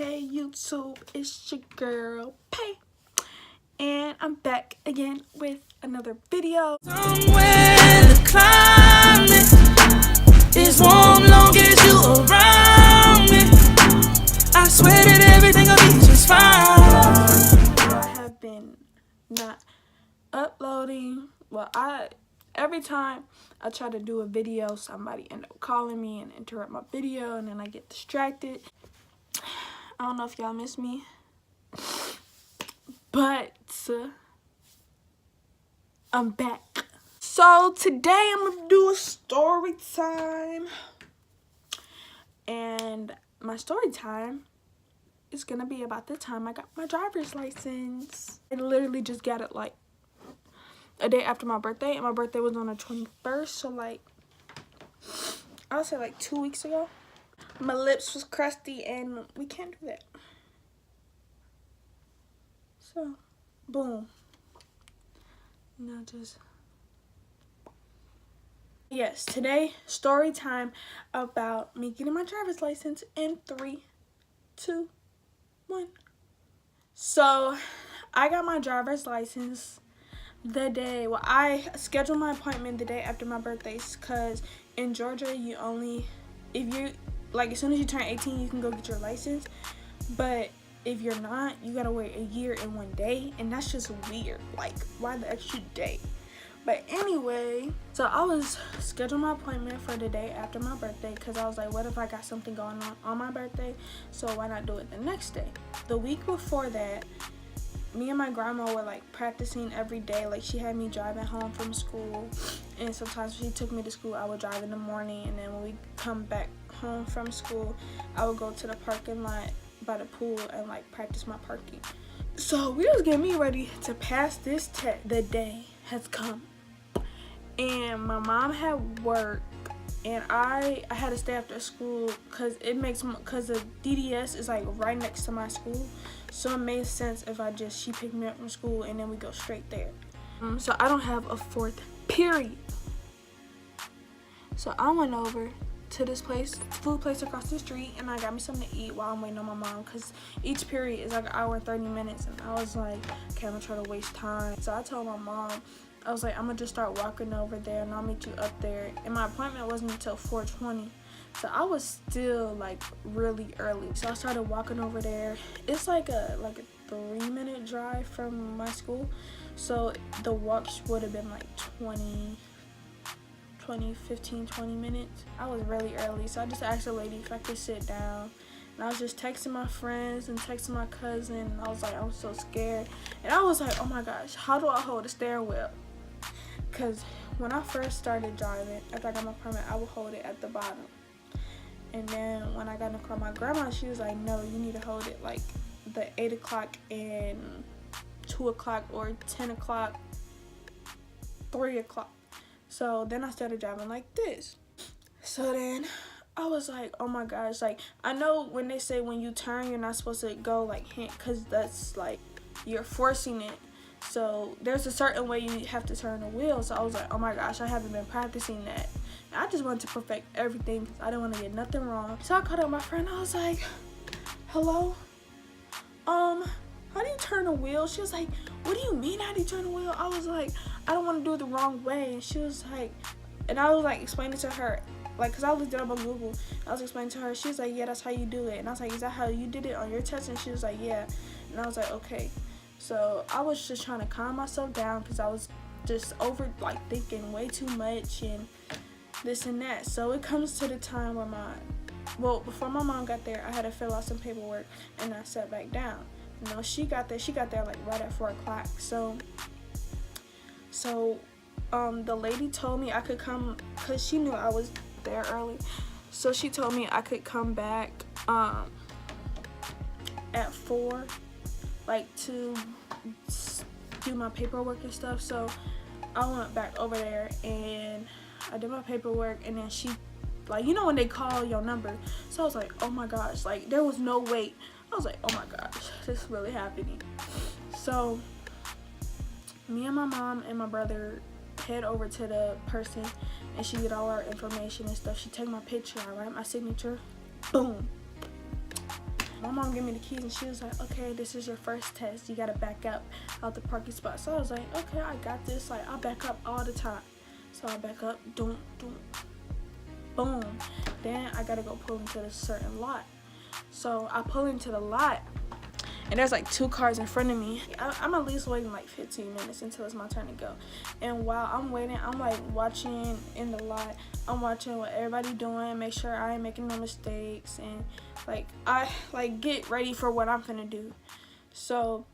Hey YouTube, it's your girl Pay, and I'm back again with another video. Somewhere the climate is warm long as you around me. I swear that everything will be just fine. I have been not uploading. Well, every time I try to do a video, somebody end up calling me and interrupt my video, and then I get distracted. I don't know if y'all miss me, but I'm back. So today I'm gonna do a story time, and my story time is gonna be about the time I got my driver's license. I literally just got it like a day after my birthday, and my birthday was on the 21st, so like I would say like 2 weeks ago. My lips was crusty and we can't do that. So, boom. Now just... Yes, today, story time about me getting my driver's license in 3, 2, 1. So, I got my driver's license the day, well, I scheduled my appointment the day after my birthday, because in Georgia, you only, if you, like, as soon as you turn 18, you can go get your license, but if you're not, you gotta wait a year and 1 day, and that's just weird. Like, why the extra day? But anyway, so I was scheduling my appointment for the day after my birthday, because I was like, what if I got something going on my birthday, so why not do it the next day? The week before that, me and my grandma were like practicing every day. Like, she had me driving home from school, and sometimes when she took me to school, I would drive in the morning, and then when we come back home from school, I would go to the parking lot by the pool and like practice my parking. So we was getting me ready to pass this test. The day has come, and my mom had work, and I had to stay after school because the DDS is like right next to my school, so it made sense if she picked me up from school and then we go straight there. So I don't have a 4th period. So I went over to this place, food place across the street, and I got me something to eat while I'm waiting on my mom, because each period is like an hour and 30 minutes, and I was like, okay, I'm gonna try to waste time. So I told my mom, I was like, I'm gonna just start walking over there and I'll meet you up there. And my appointment wasn't until 4:20, so I was still like really early. So I started walking over there. It's like a 3-minute drive from my school, so the walk would have been like 15, 20 minutes. I was really early, so I just asked the lady if I could sit down. And I was just texting my friends and texting my cousin, and I was like, I'm so scared. And I was like, oh my gosh, how do I hold a steering wheel? Because when I first started driving, after I got my permit, I would hold it at the bottom. And then when I got in the car, my grandma, she was like, no, you need to hold it like the 8 o'clock and 2 o'clock or 10 o'clock, 3 o'clock. So then I started driving like this. So then I was like, oh my gosh, like, I know when they say when you turn, you're not supposed to go like hand, because that's like, you're forcing it. So there's a certain way you have to turn the wheel. So I was like, oh my gosh, I haven't been practicing that. And I just wanted to perfect everything because I didn't want to get nothing wrong. So I called up my friend. I was like, hello? How do you turn a wheel? She was like, what do you mean, how do you turn a wheel? I was like, I don't want to do it the wrong way. And she was like, and I was like explaining to her, like, because I looked it up on Google. I was explaining to her. She was like, yeah, that's how you do it. And I was like, is that how you did it on your test? And she was like, yeah. And I was like, okay. So I was just trying to calm myself down because I was just thinking way too much and this and that. So it comes to the time where before my mom got there, I had to fill out some paperwork, and I sat back down. You know, she got there like right at 4 o'clock. So the lady told me I could come, because she knew I was there early. So she told me I could come back at 4, like, to do my paperwork and stuff. So I went back over there and I did my paperwork, and then she, like, you know when they call your number. So I was like, oh my gosh, like, there was no wait. I was like, oh my gosh, this is really happening. So me and my mom and my brother head over to the person, and she get all our information and stuff. She take my picture, I write my signature, boom. my mom gave me the keys and she was like, okay, this is your first test. You gotta back up out the parking spot. So I was like, okay, I got this. Like, I back up all the time. So I back up, boom. Then I gotta go pull into a certain lot. So I pull into the lot and there's like 2 cars in front of me. I'm at least waiting like 15 minutes until it's my turn to go. And while I'm waiting, I'm like watching in the lot. I'm watching what everybody doing, make sure I ain't making no mistakes, and like I like get ready for what I'm finna do. So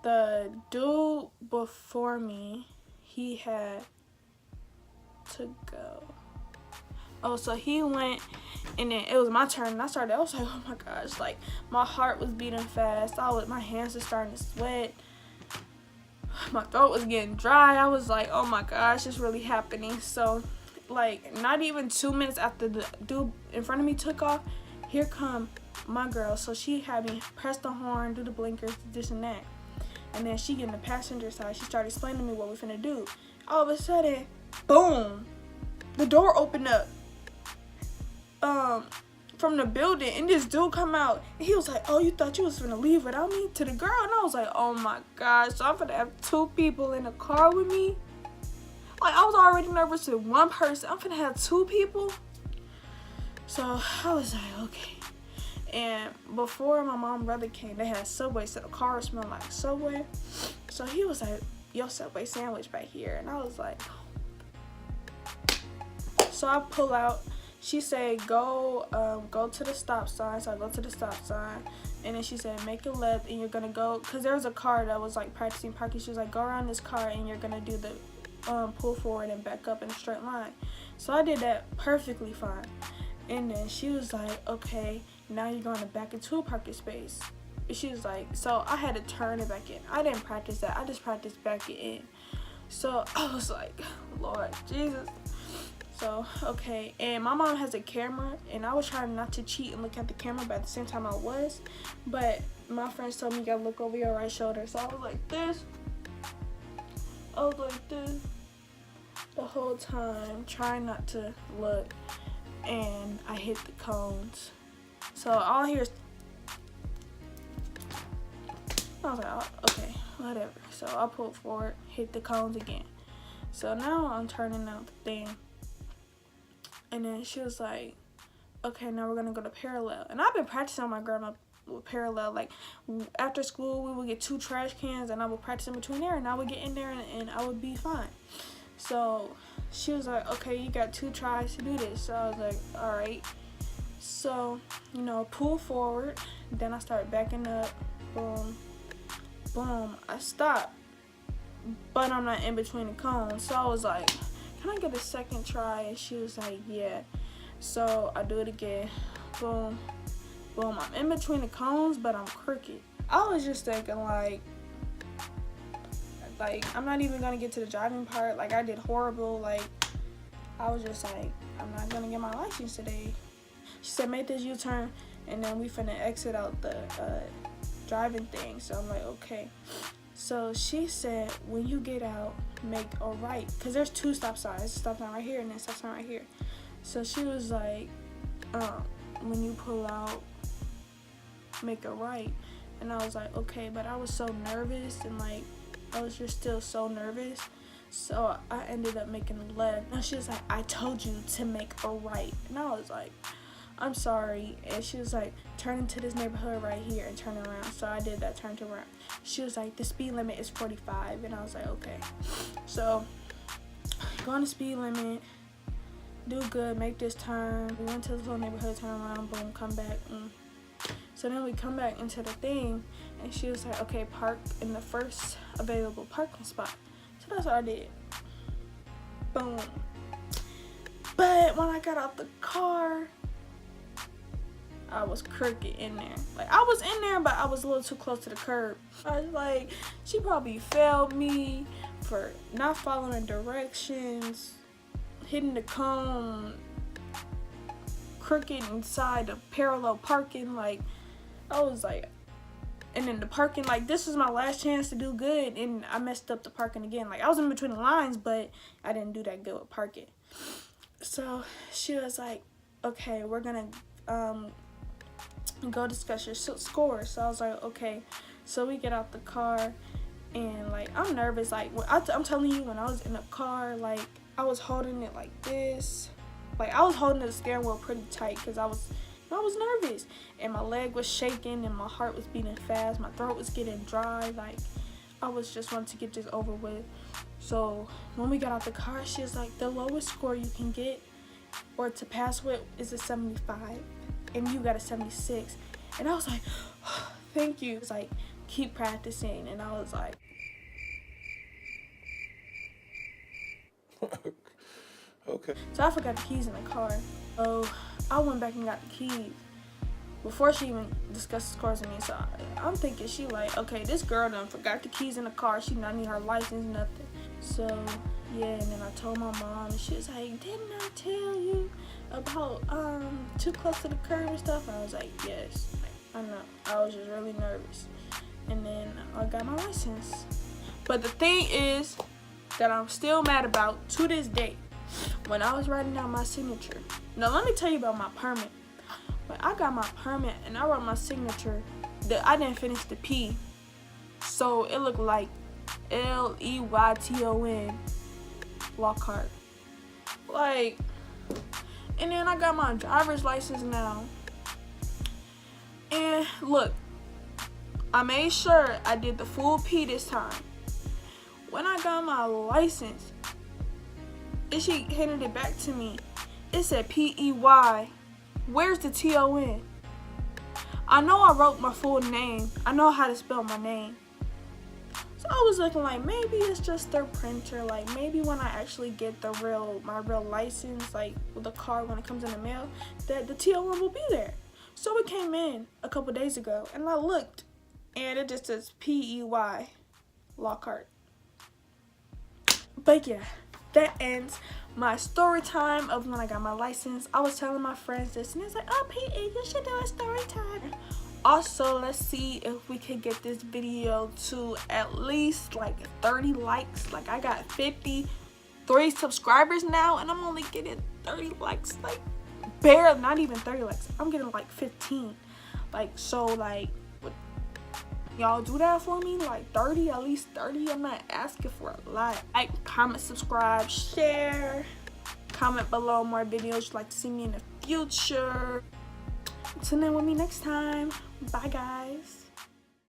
the dude before me, he had to go. Oh, so he went, and then it was my turn, and I was like, oh my gosh, like my heart was beating fast. My hands were starting to sweat. My throat was getting dry. I was like, oh my gosh, it's really happening. So like not even 2 minutes after the dude in front of me took off, here come my girl. So she had me press the horn, do the blinkers, this and that. And then she get in the passenger side. She started explaining to me what we finna do. All of a sudden, boom, the door opened up from the building, and this dude come out, and he was like, oh, you thought you was finna leave without me, to the girl. And I was like, oh my gosh, so I'm finna have 2 people in the car with me. Like, I was already nervous with 1 person. I'm finna have 2 people. So I was like, okay. And before my mom and brother came, they had Subway, so the car smelled like Subway. So he was like, yo, Subway sandwich back here. And I was like, so I pull out. She said, go to the stop sign. So I go to the stop sign. And then she said, make a left, and you're going to go. Because there was a car that was, like, practicing parking. She was like, go around this car, and you're going to do the pull forward and back up in a straight line. So I did that perfectly fine. And then she was like, okay, now you're going to back into a parking space. She was like, so I had to turn it back in. I didn't practice that. I just practiced backing in. So I was like, Lord Jesus. So, okay, and my mom has a camera, and I was trying not to cheat and look at the camera, but at the same time I was. But my friends told me you gotta look over your right shoulder. So I was like this. I was like this the whole time, trying not to look, and I hit the cones. So all I hear is, I was like, oh, okay, whatever. So I pulled forward, hit the cones again. So now I'm turning out the thing. And then she was like, okay, now we're going to go to parallel. And I've been practicing on my grandma with parallel. Like, after school, we would get 2 trash cans, and I would practice in between there, and I would get in there, and I would be fine. So she was like, okay, you got 2 tries to do this. So I was like, all right. So, you know, pull forward. Then I started backing up. Boom. Boom. I stopped. But I'm not in between the cones. So I was like, can I get a second try? And she was like, yeah. So I do it again. Boom. Boom. I'm in between the cones, but I'm crooked. I was just thinking, like I'm not even gonna get to the driving part. Like, I did horrible. Like, I was just like, I'm not gonna get my license today. She said, make this U-turn, and then we finna exit out the driving thing. So I'm like, okay. So she said, when you get out, make a right. Because there's 2 stop signs. Stop sign right here and then stop sign right here. So she was like, when you pull out, make a right. And I was like, okay. But I was so nervous, and like, I was just still so nervous. So I ended up making a left. And she was like, I told you to make a right. And I was like, I'm sorry. And she was like, turn into this neighborhood right here and turn around. So I did that, turned around. She was like, the speed limit is 45. And I was like, okay. So go on the speed limit, do good, make this turn. We went to this little neighborhood, turn around, boom, come back. So then we come back into the thing, and she was like, okay, park in the first available parking spot. So that's what I did. Boom. But when I got out the car, I was crooked in there. Like, I was in there, but I was a little too close to the curb. I was like, she probably failed me for not following directions, hitting the cone, crooked inside the parallel parking. Like, I was like, and then the parking, like, this was my last chance to do good, and I messed up the parking again. Like, I was in between the lines, but I didn't do that good with parking. So she was like, okay, we're gonna go discuss your score. So I was like, okay. So we get out the car, and like I'm nervous. Like I'm telling you, when I was in the car, like I was holding it like this. Like I was holding the steering wheel pretty tight because I was nervous, and my leg was shaking, and my heart was beating fast. My throat was getting dry. Like I was just wanting to get this over with. So when we got out the car, she was like, the lowest score you can get or to pass with is a 75, and you got a 76. And I was like, oh, thank you. It's like, keep practicing. And I was like, okay. So I forgot the keys in the car. So I went back and got the keys before she even discussed the scores with me. So I'm thinking she like, okay, this girl done forgot the keys in the car. She not need her license, nothing. So yeah, and then I told my mom, and she was like, didn't I tell you about too close to the curb and stuff? And I was like, yes, I know. I was just really nervous. And then I got my license. But the thing is that I'm still mad about to this day, when I was writing down my signature. Now let me tell you about my permit. When I got my permit and I wrote my signature, I didn't finish the P, so it looked like Leyton Lockhart. Like, and then I got my driver's license now. And look, I made sure I did the full P this time. When I got my license, and she handed it back to me, it said PEY. Where's the TON? I know I wrote my full name. I know how to spell my name. So I was looking like, maybe it's just their printer. Like maybe when I actually get my real license, like with the car when it comes in the mail, that the TON will be there. So it came in a couple days ago, and I looked, and it just says PEY Lockhart. But yeah, that ends my story time of when I got my license. I was telling my friends this, and it's like, oh, PE, you should do a story time. Also, let's see if we can get this video to at least like 30 likes. Like I got 53 subscribers now, and I'm only getting 30 likes. Like barely, not even 30 likes. I'm getting like 15. Like, so like, y'all do that for me, like 30, at least 30. I'm not asking for a lot. Like, comment, subscribe, share. Comment below more videos you'd like to see me in the future. Tune in with me next time. Bye guys.